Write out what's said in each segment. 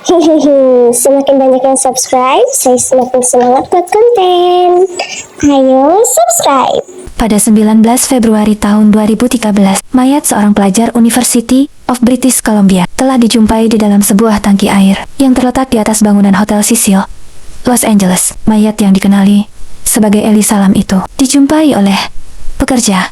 Hehehe, semakin banyak yang subscribe, saya semakin semangat buat konten. Ayo subscribe. Pada 19 Februari tahun 2013, mayat seorang pelajar University of British Columbia telah dijumpai di dalam sebuah tangki air yang terletak di atas bangunan Hotel Cecil, Los Angeles. Mayat yang dikenali sebagai Elisa Lam itu dijumpai oleh pekerja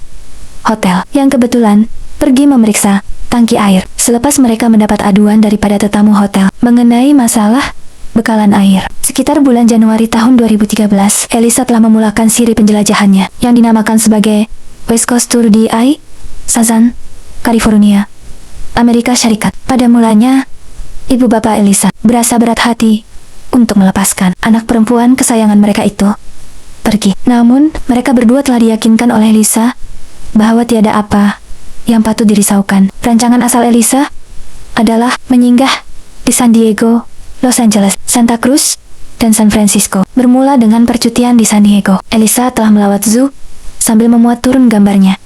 hotel yang kebetulan pergi memeriksa tangki air selepas mereka mendapat aduan daripada tetamu hotel mengenai masalah bekalan air. Sekitar bulan Januari tahun 2013, Elisa telah memulakan siri penjelajahannya yang dinamakan sebagai West Coast Tour di San California, Amerika Syarikat. Pada mulanya, ibu bapak Elisa berasa berat hati untuk melepaskan anak perempuan kesayangan mereka itu pergi. Namun, mereka berdua telah diyakinkan oleh Elisa bahwa tiada apa yang patut dirisaukan. Rancangan asal Elisa adalah menyinggah di San Diego, Los Angeles, Santa Cruz, dan San Francisco. Bermula dengan percutian di San Diego, Elisa telah melawat zoo sambil memuat turun gambarnya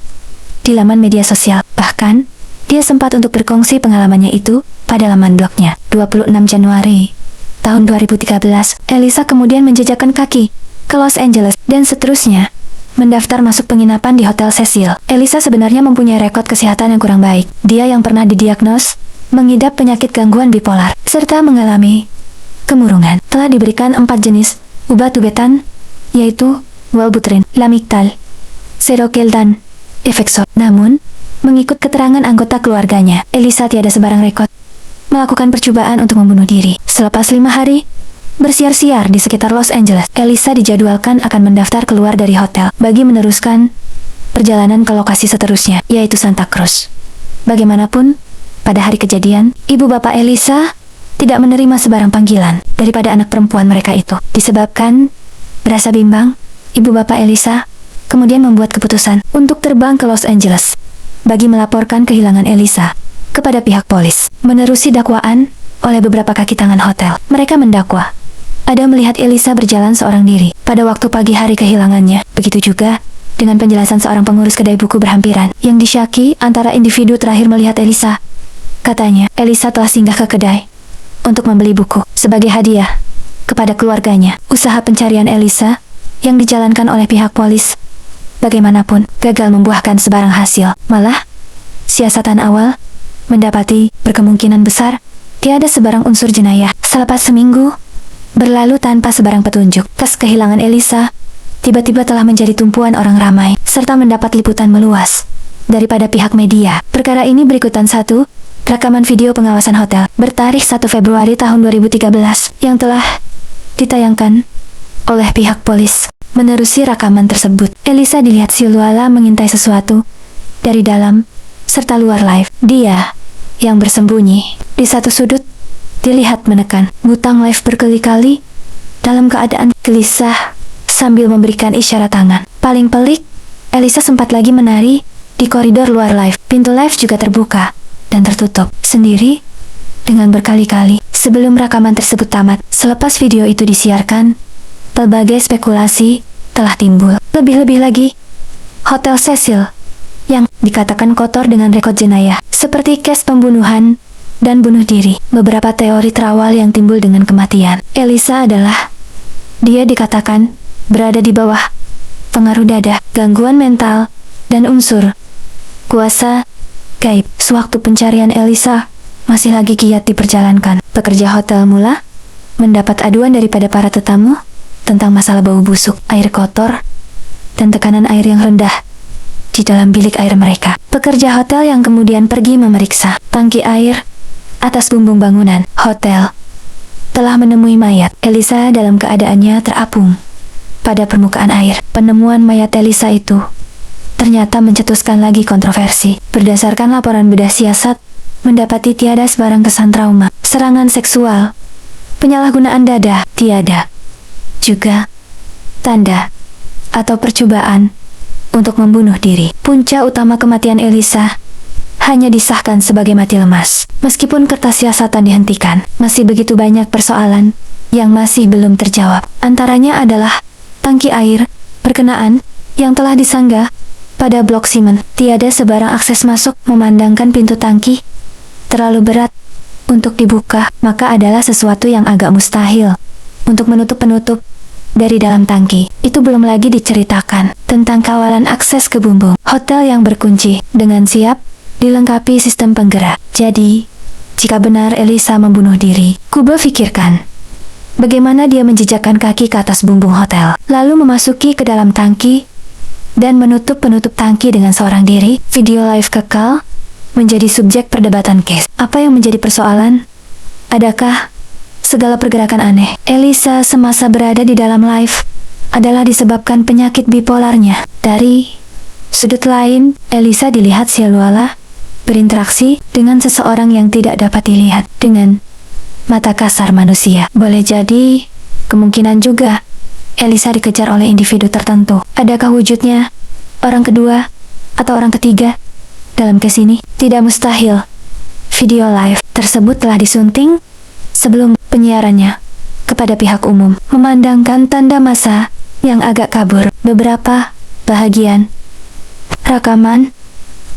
di laman media sosial. Bahkan, dia sempat untuk berkongsi pengalamannya itu pada laman blognya. 26 Januari tahun 2013, Elisa kemudian menjejakkan kaki ke Los Angeles dan seterusnya mendaftar masuk penginapan di Hotel Cecil. Elisa sebenarnya mempunyai rekod kesehatan yang kurang baik. Dia yang pernah didiagnos mengidap penyakit gangguan bipolar serta mengalami kemurungan. Telah diberikan 4 jenis obat-obatan, yaitu Wellbutrin, Lamictal, Seroquel, dan Effexor. Namun, mengikut keterangan anggota keluarganya, Elisa tiada sebarang rekod melakukan percobaan untuk membunuh diri. Selepas 5 hari bersiar-siar di sekitar Los Angeles, Elisa dijadwalkan akan mendaftar keluar dari hotel bagi meneruskan perjalanan ke lokasi seterusnya, yaitu Santa Cruz. Bagaimanapun, pada hari kejadian, ibu bapak Elisa tidak menerima sebarang panggilan daripada anak perempuan mereka itu. Disebabkan berasa bimbang, ibu bapak Elisa kemudian membuat keputusan untuk terbang ke Los Angeles bagi melaporkan kehilangan Elisa kepada pihak polis. Menerusi dakwaan oleh beberapa kaki tangan hotel, mereka mendakwa ada melihat Elisa berjalan seorang diri pada waktu pagi hari kehilangannya. Begitu juga dengan penjelasan seorang pengurus kedai buku berhampiran yang disyaki antara individu terakhir melihat Elisa. Katanya, Elisa telah singgah ke kedai untuk membeli buku sebagai hadiah kepada keluarganya. Usaha pencarian Elisa yang dijalankan oleh pihak polis bagaimanapun gagal membuahkan sebarang hasil. Malah, siasatan awal mendapati berkemungkinan besar tiada sebarang unsur jenayah. Selepas seminggu berlalu tanpa sebarang petunjuk, kas kehilangan Elisa tiba-tiba telah menjadi tumpuan orang ramai serta mendapat liputan meluas daripada pihak media. Perkara ini berikutan satu rekaman video pengawasan hotel bertarikh 1 Februari tahun 2013 yang telah ditayangkan oleh pihak polis. Menerusi rekaman tersebut, Elisa dilihat siluala mengintai sesuatu dari dalam serta luar live. Dia yang bersembunyi di satu sudut dilihat menekan butang live berkali-kali dalam keadaan gelisah sambil memberikan isyarat tangan. Paling pelik, Elisa sempat lagi menari di koridor luar live. Pintu live juga terbuka dan tertutup sendiri dengan berkali-kali. Sebelum rekaman tersebut tamat, selepas video itu disiarkan, berbagai spekulasi telah timbul. Lebih-lebih lagi, Hotel Cecil yang dikatakan kotor dengan rekod jenayah seperti case pembunuhan dan bunuh diri. Beberapa teori terawal yang timbul dengan kematian Elisa adalah dia dikatakan berada di bawah pengaruh dada, gangguan mental, dan unsur kuasa gaib. Sewaktu pencarian Elisa masih lagi giat diperjalankan, pekerja hotel mula mendapat aduan daripada para tetamu tentang masalah bau busuk, air kotor, dan tekanan air yang rendah di dalam bilik air mereka. Pekerja hotel yang kemudian pergi memeriksa tangki air atas bumbung bangunan hotel telah menemui mayat Elisa dalam keadaannya terapung pada permukaan air. Penemuan mayat Elisa itu ternyata mencetuskan lagi kontroversi. Berdasarkan laporan bedah siasat, mendapati tiada sebarang kesan trauma, serangan seksual, penyalahgunaan dada, tiada juga tanda atau percobaan untuk membunuh diri. Punca utama kematian Elisa hanya disahkan sebagai mati lemas. Meskipun kertas siasatan dihentikan, masih begitu banyak persoalan yang masih belum terjawab. Antaranya adalah tangki air berkenaan yang telah disanggah pada blok simen. Tiada sebarang akses masuk, memandangkan pintu tangki terlalu berat untuk dibuka, maka adalah sesuatu yang agak mustahil untuk menutup-penutup dari dalam tangki. Itu belum lagi diceritakan tentang kawalan akses ke bumbung hotel yang berkunci dengan siap dilengkapi sistem penggerak. Jadi, jika benar Elisa membunuh diri, ku berpikirkan bagaimana dia menjejakkan kaki ke atas bumbung hotel, lalu memasuki ke dalam tangki dan menutup penutup tangki dengan seorang diri. Video live kekal menjadi subjek perdebatan case. Apa yang menjadi persoalan? Adakah segala pergerakan aneh Elisa semasa berada di dalam live adalah disebabkan penyakit bipolarnya? Dari sudut lain, Elisa dilihat seolah berinteraksi dengan seseorang yang tidak dapat dilihat dengan mata kasar manusia. Boleh jadi, kemungkinan juga Elisa dikejar oleh individu tertentu. Adakah wujudnya orang kedua atau orang ketiga dalam case ini? Tidak mustahil. Video live tersebut telah disunting sebelum penyiarannya kepada pihak umum, memandangkan tanda masa yang agak kabur. Beberapa bahagian rekaman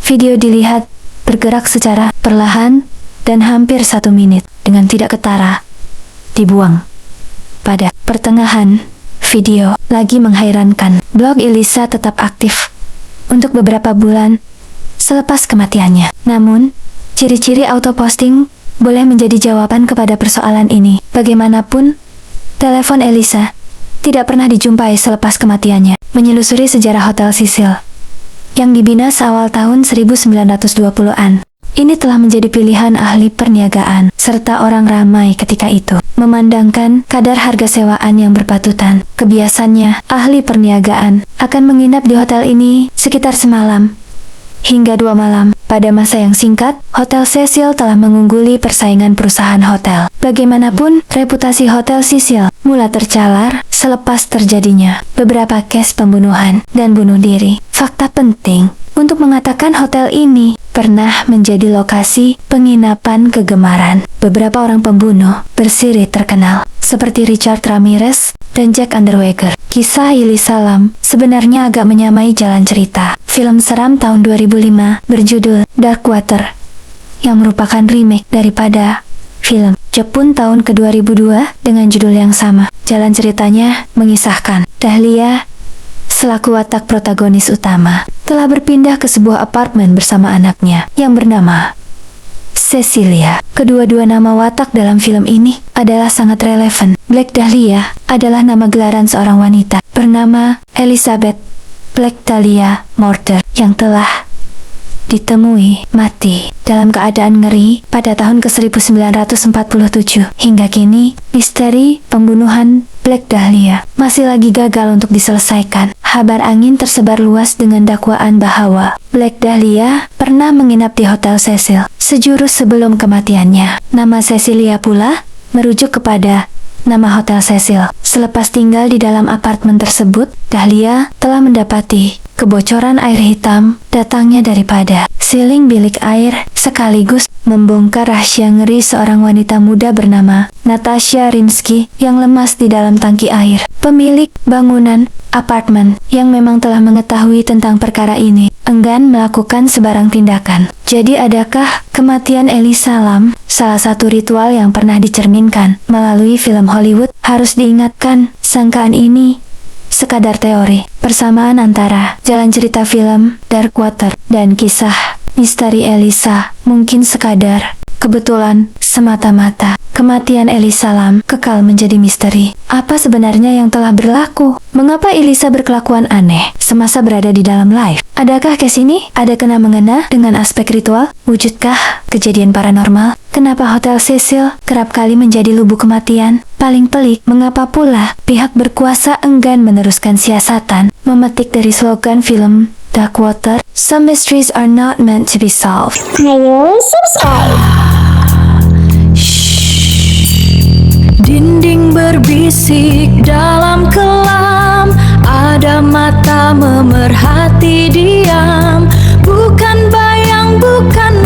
video dilihat bergerak secara perlahan dan hampir 1 menit dengan tidak ketara dibuang. Pada pertengahan video lagi menghairankan, blog Elisa tetap aktif untuk beberapa bulan selepas kematiannya. Namun, ciri-ciri auto-posting boleh menjadi jawaban kepada persoalan ini. Bagaimanapun, telepon Elisa tidak pernah dijumpai selepas kematiannya. Menyelusuri sejarah Hotel Cecil yang dibina seawal tahun 1920-an. Ini telah menjadi pilihan ahli perniagaan serta orang ramai ketika itu. Memandangkan kadar harga sewaan yang berpatutan, kebiasaannya ahli perniagaan akan menginap di hotel ini sekitar semalam hingga 2 malam. Pada masa yang singkat, Hotel Cecil telah mengungguli persaingan perusahaan hotel. Bagaimanapun, reputasi Hotel Cecil mula tercalar selepas terjadinya beberapa case pembunuhan dan bunuh diri. Fakta penting untuk mengatakan hotel ini pernah menjadi lokasi penginapan kegemaran beberapa orang pembunuh bersiri terkenal seperti Richard Ramirez dan Jack Underweger. Kisah Elisa Lam sebenarnya agak menyamai jalan cerita film seram tahun 2005 berjudul Dark Water yang merupakan remake daripada film Jepun tahun ke-2002 dengan judul yang sama. Jalan ceritanya mengisahkan Dahlia selaku watak protagonis utama telah berpindah ke sebuah apartemen bersama anaknya yang bernama Cecilia. Kedua-dua nama watak dalam film ini adalah sangat relevan. Black Dahlia adalah nama gelaran seorang wanita bernama Elizabeth Black Dahlia Morter yang telah ditemui mati dalam keadaan ngeri pada tahun ke-1947. Hingga kini, misteri pembunuhan Black Dahlia masih lagi gagal untuk diselesaikan. Habar angin tersebar luas dengan dakwaan bahwa Black Dahlia pernah menginap di Hotel Cecil sejurus sebelum kematiannya. Nama Cecilia pula merujuk kepada nama Hotel Cecil. Selepas tinggal di dalam apartemen tersebut, Dahlia telah mendapati kebocoran air hitam datangnya daripada siling bilik air, sekaligus membongkar rahasia ngeri seorang wanita muda bernama Natasha Rimsky yang lemas di dalam tangki air. Pemilik bangunan apartemen yang memang telah mengetahui tentang perkara ini enggan melakukan sebarang tindakan. Jadi adakah kematian Elisa Lam salah satu ritual yang pernah dicerminkan melalui film Hollywood? Harus diingatkan, sangkaan ini sekadar teori. Persamaan antara jalan cerita film Dark Water dan kisah misteri Elisa mungkin sekadar kebetulan semata-mata. Kematian Elisa Lam kekal menjadi misteri. Apa sebenarnya yang telah berlaku? Mengapa Elisa berkelakuan aneh semasa berada di dalam live? Adakah case ini ada kena-mengena dengan aspek ritual? Wujudkah kejadian paranormal? Kenapa Hotel Cecil kerap kali menjadi lubuk kematian? Paling pelik, mengapa pula pihak berkuasa enggan meneruskan siasatan memetik dari slogan film Dark Water? Some mysteries are not meant to be solved. Ayo subscribe. Dinding berbisik dalam kelam, ada mata memerhati diam, bukan bayang, bukan